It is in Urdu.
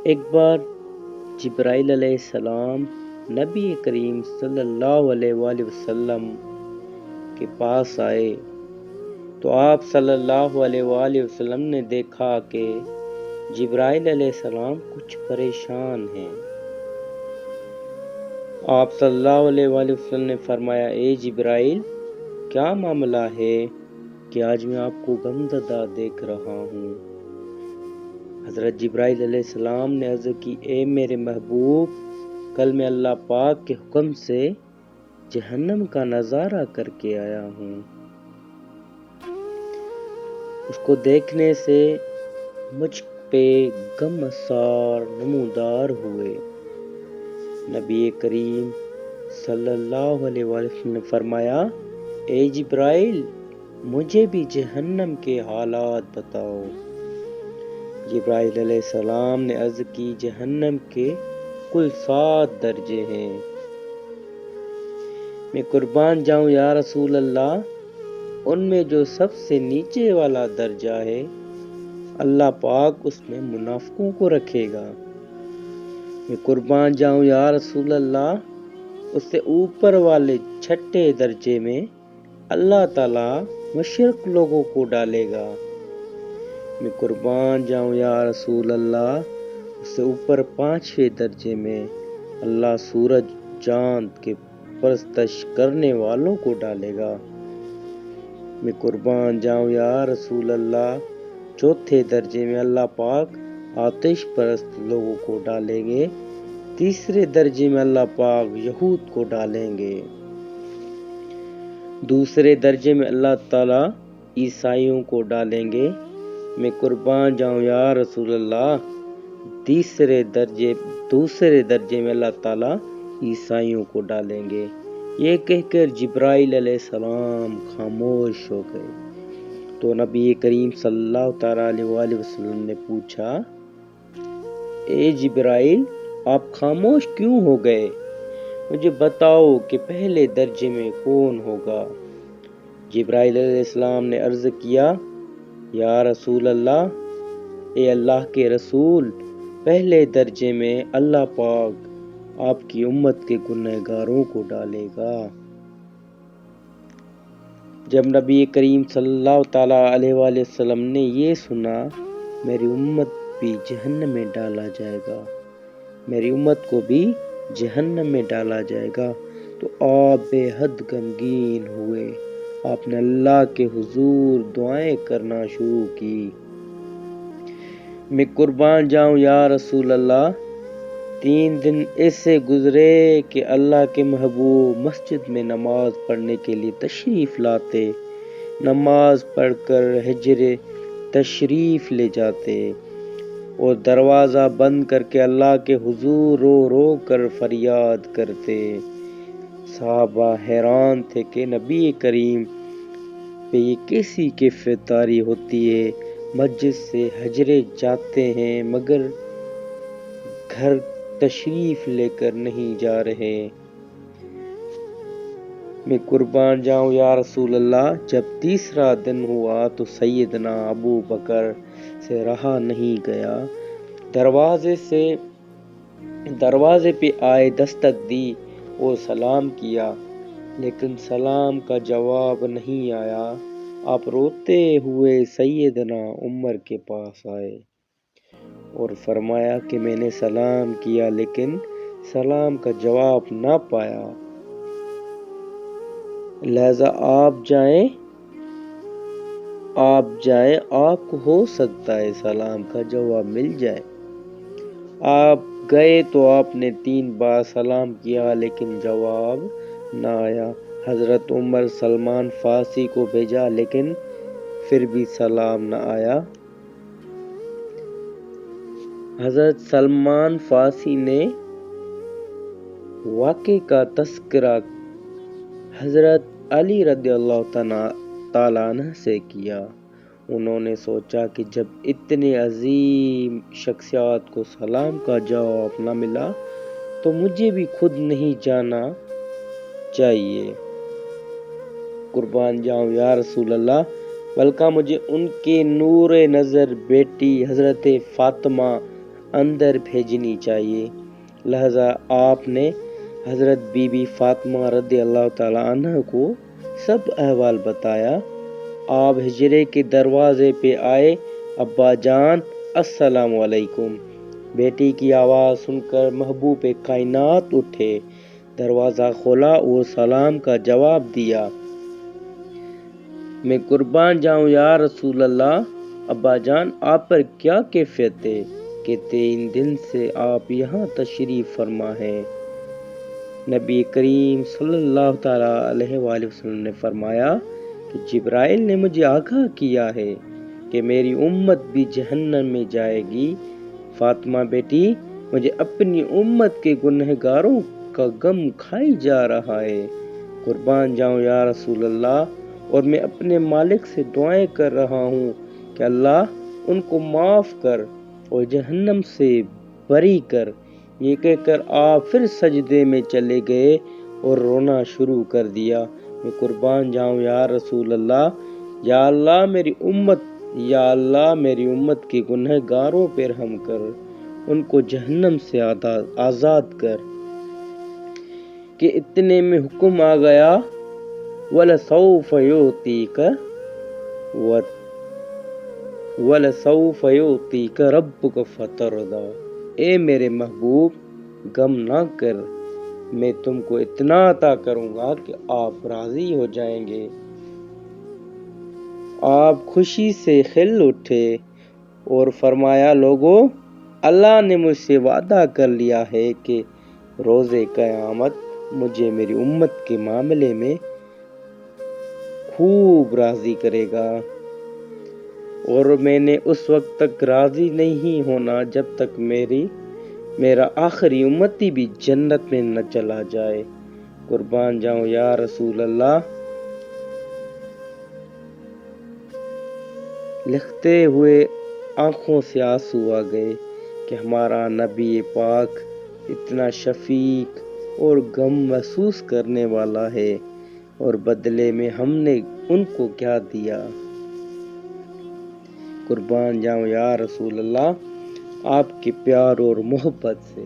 ایک بار جبرائیل علیہ السلام نبی کریم صلی اللہ علیہ وآلہ وسلم کے پاس آئے تو آپ صلی اللہ علیہ وآلہ وسلم نے دیکھا کہ جبرائیل علیہ السلام کچھ پریشان ہیں۔ آپ صلی اللہ علیہ وآلہ وسلم نے فرمایا، اے جبرائیل، کیا معاملہ ہے کہ آج میں آپ کو غمزدہ دیکھ رہا ہوں؟ حضرت جبرائیل علیہ السلام نے عرض کی، اے میرے محبوب، کل میں اللہ پاک کے حکم سے جہنم کا نظارہ کر کے آیا ہوں۔ اس کو دیکھنے سے مجھ پہ غم آثار نمودار ہوئے۔ نبی کریم صلی اللہ علیہ وسلم نے فرمایا، اے جبرائیل، مجھے بھی جہنم کے حالات بتاؤ۔ جبرائیل علیہ السلام نے عرض کی، جہنم کے کل 7 درجے ہیں۔ میں قربان جاؤں یا رسول اللہ، ان میں جو سب سے نیچے والا درجہ ہے، اللہ پاک اس میں منافقوں کو رکھے گا۔ میں قربان جاؤں یا رسول اللہ، اس سے اوپر والے 6 درجے میں اللہ تعالیٰ مشرق لوگوں کو ڈالے گا۔ میں قربان جاؤں یا رسول اللہ، اس سے اوپر 5ویں درجے میں اللہ سورج چاند کے پرستش کرنے والوں کو ڈالے گا۔ میں قربان جاؤں یا رسول اللہ، 4تھے درجے میں اللہ پاک آتش پرست لوگوں کو ڈالیں گے۔ 3 درجے میں اللہ پاک یہود کو ڈالیں گے۔ 2 درجے میں اللہ تعالیٰ عیسائیوں کو ڈالیں گے۔ میں قربان جاؤں یا رسول اللہ، 2 درجے میں اللہ تعالیٰ عیسائیوں کو ڈالیں گے۔ یہ کہہ کر جبرائیل علیہ السلام خاموش ہو گئے تو نبی کریم صلی اللہ تعالیٰ علیہ وآلہ وسلم نے پوچھا، اے جبرائیل، آپ خاموش کیوں ہو گئے؟ مجھے بتاؤ کہ پہلے درجے میں کون ہوگا؟ جبرائیل علیہ السلام نے عرض کیا، یا رسول اللہ، اے اللہ کے رسول، پہلے درجے میں اللہ پاک آپ کی امت کے گنہگاروں کو ڈالے گا۔ جب نبی کریم صلی اللہ تعالیٰ علیہ وآلہ وسلم نے یہ سنا، میری امت بھی جہنم میں ڈالا جائے گا، میری امت کو بھی جہنم میں ڈالا جائے گا، تو آپ بے حد غمگین ہوئے۔ آپ نے اللہ کے حضور دعائیں کرنا شروع کی، میں قربان جاؤں یا رسول اللہ، 3 دن ایسے گزرے کہ اللہ کے محبوب مسجد میں نماز پڑھنے کے لیے تشریف لاتے، نماز پڑھ کر حجر تشریف لے جاتے اور دروازہ بند کر کے اللہ کے حضور رو رو کر فریاد کرتے۔ صحابہ حیران تھے کہ نبی کریم پہ یہ کیسی کیفیت طاری ہوتی ہے، مسجد سے حجرے جاتے ہیں مگر گھر تشریف لے کر نہیں جا رہے۔ میں قربان جاؤں یا رسول اللہ، جب 3 دن ہوا تو سیدنا ابو بکر سے رہا نہیں گیا، دروازے پہ آئے، دستک دی اور سلام کیا، لیکن سلام کا جواب نہیں آیا۔ آپ روتے ہوئے سیدنا عمر کے پاس آئے اور فرمایا کہ میں نے سلام کیا لیکن سلام کا جواب نہ پایا، لہذا آپ جائیں، آپ کو ہو سکتا ہے سلام کا جواب مل جائے۔ آپ گئے تو آپ نے 3 بار سلام کیا لیکن جواب نہ آیا۔ حضرت عمر سلمان فارسی کو بھیجا لیکن پھر بھی سلام نہ آیا۔ حضرت سلمان فارسی نے واقعے کا تذکرہ حضرت علی رضی اللہ تعالیٰ عنہ سے کیا۔ انہوں نے سوچا کہ جب اتنے عظیم شخصیات کو سلام کا جواب نہ ملا تو مجھے بھی خود نہیں جانا چاہیے۔ قربان جاؤں یا رسول اللہ، بلکہ مجھے ان کے نور نظر بیٹی حضرت فاطمہ اندر بھیجنی چاہیے۔ لہذا آپ نے حضرت بی بی فاطمہ رضی اللہ تعالی عنہ کو سب احوال بتایا۔ آپ حجرے کے دروازے پہ آئے، ابا جان السلام علیکم۔ بیٹی کی آواز سن کر محبوب کائنات اٹھے، دروازہ کھولا اور سلام کا جواب دیا۔ میں قربان جاؤں یا رسول اللہ، ابا جان آپ پر کیا کیفیت ہے کہ 3 دن سے آپ یہاں تشریف فرما ہیں؟ نبی کریم صلی اللہ تعالیٰ علیہ وآلہ وسلم نے فرمایا کہ جبرائیل نے مجھے آگاہ کیا ہے کہ میری امت بھی جہنم میں جائے گی۔ فاطمہ بیٹی، مجھے اپنی امت کے گنہگاروں کا غم کھائی جا رہا ہے۔ قربان جاؤں یا رسول اللہ، اور میں اپنے مالک سے دعائیں کر رہا ہوں کہ اللہ ان کو معاف کر اور جہنم سے بری کر۔ یہ کہہ کر آپ پھر سجدے میں چلے گئے اور رونا شروع کر دیا۔ میں قربان جاؤں یا رسول اللہ، یا اللہ میری امت کے گنہگاروں پہ رحم کر، ان کو جہنم سے آزاد کر۔ کہ اتنے میں حکم آ گیا، وَلَسَوْفَ يُعْطِيكَ رَبُّكَ فَتَرْضَىٰ۔ اے میرے محبوب، غم نہ کر، میں تم کو اتنا عطا کروں گا کہ آپ راضی ہو جائیں گے۔ آپ خوشی سے کھل اٹھے اور فرمایا، لوگو، اللہ نے مجھ سے وعدہ کر لیا ہے کہ روز قیامت مجھے میری امت کے معاملے میں خوب راضی کرے گا، اور میں نے اس وقت تک راضی نہیں ہونا جب تک میرا آخری امتی بھی جنت میں نہ چلا جائے۔ قربان جاؤں یا رسول اللہ۔ لکھتے ہوئے آنکھوں سے آنسو آ گئے کہ ہمارا نبی پاک اتنا شفیق اور غم محسوس کرنے والا ہے، اور بدلے میں ہم نے ان کو کیا دیا۔ قربان جاؤں یا رسول اللہ آپ کے پیار اور محبت سے۔